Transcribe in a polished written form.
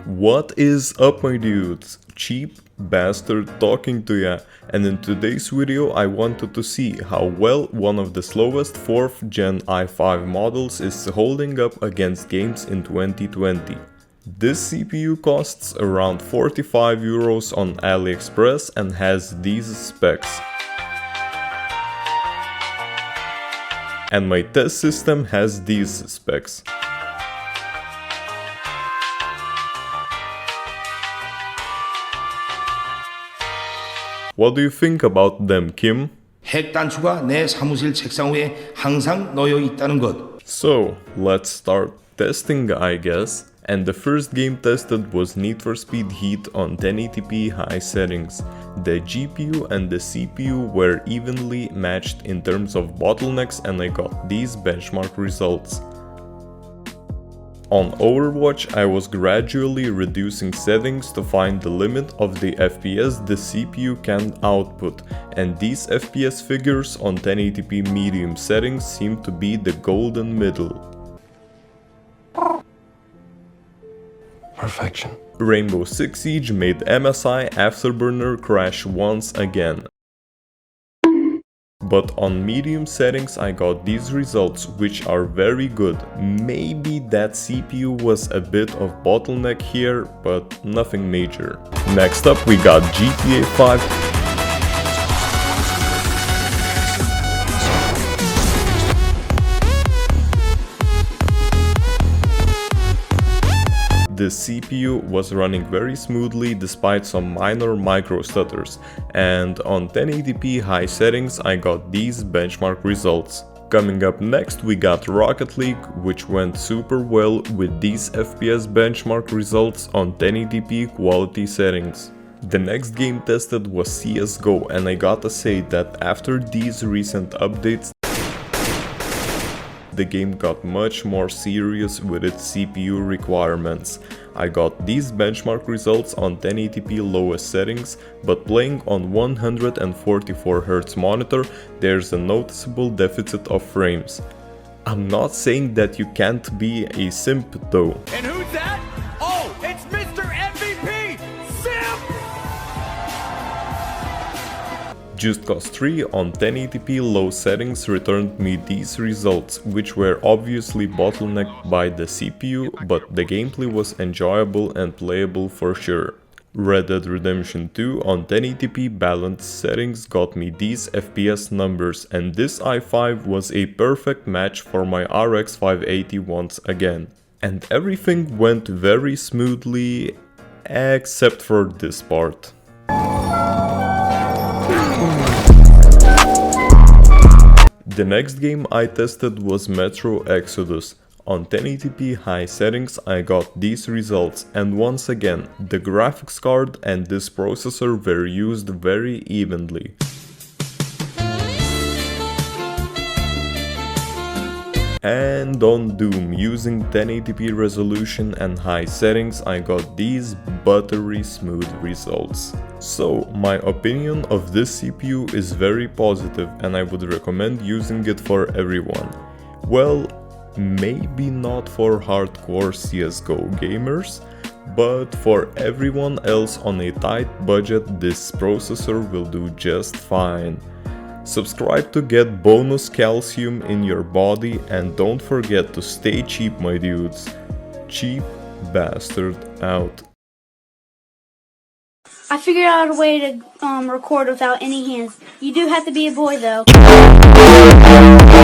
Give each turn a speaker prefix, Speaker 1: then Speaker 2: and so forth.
Speaker 1: What is up, my dudes? Cheap bastard talking to ya, and in today's video I wanted to see how well one of the slowest 4th gen i5 models is holding up against games in 2020. This CPU costs around 45 euros on AliExpress and has these specs. And my test system has these specs. What do you think about them, Kim?
Speaker 2: 핵 단추가 내 사무실 책상 위에 항상 놓여 있다는 것.
Speaker 1: So, let's start testing, I guess. And the first game tested was Need for Speed Heat on 1080p high settings. The GPU and the CPU were evenly matched in terms of bottlenecks, and I got these benchmark results. On Overwatch, I was gradually reducing settings to find the limit of the FPS the CPU can output, and these FPS figures on 1080p medium settings seem to be the golden middle.
Speaker 3: Perfection.
Speaker 1: Rainbow Six Siege made MSI Afterburner crash once again. But on medium settings I got these results, which are very good. Maybe that CPU was a bit of bottleneck here, but nothing major. Next up we got GTA 5. The CPU was running very smoothly despite some minor micro stutters, and on 1080p high settings I got these benchmark results. Coming up next we got Rocket League, which went super well with these FPS benchmark results on 1080p quality settings. The next game tested was CSGO, and I gotta say that after these recent updates the game got much more serious with its CPU requirements. I got these benchmark results on 1080p lowest settings, but playing on 144Hz monitor there's a noticeable deficit of frames. I'm not saying that you can't be a simp though.
Speaker 4: And who's that? Oh, it's Mr. MVP! Simp!
Speaker 1: Just Cause 3 on 1080p low settings returned me these results, which were obviously bottlenecked by the CPU, but the gameplay was enjoyable and playable for sure. Red Dead Redemption 2 on 1080p balanced settings got me these FPS numbers, and this i5 was a perfect match for my RX 580 once again. And everything went very smoothly, except for this part. The next game I tested was Metro Exodus. On 1080p high settings I got these results, and once again, the graphics card and this processor were used very evenly. And on Doom, using 1080p resolution and high settings I got these buttery smooth results. So, my opinion of this CPU is very positive, and I would recommend using it for everyone. Well, maybe not for hardcore CSGO gamers, but for everyone else on a tight budget this processor will do just fine. Subscribe to get bonus calcium in your body, and don't forget to stay cheap, my dudes. Cheap bastard out.
Speaker 5: I figured out a way to record without any hands. You do have to be a boy though.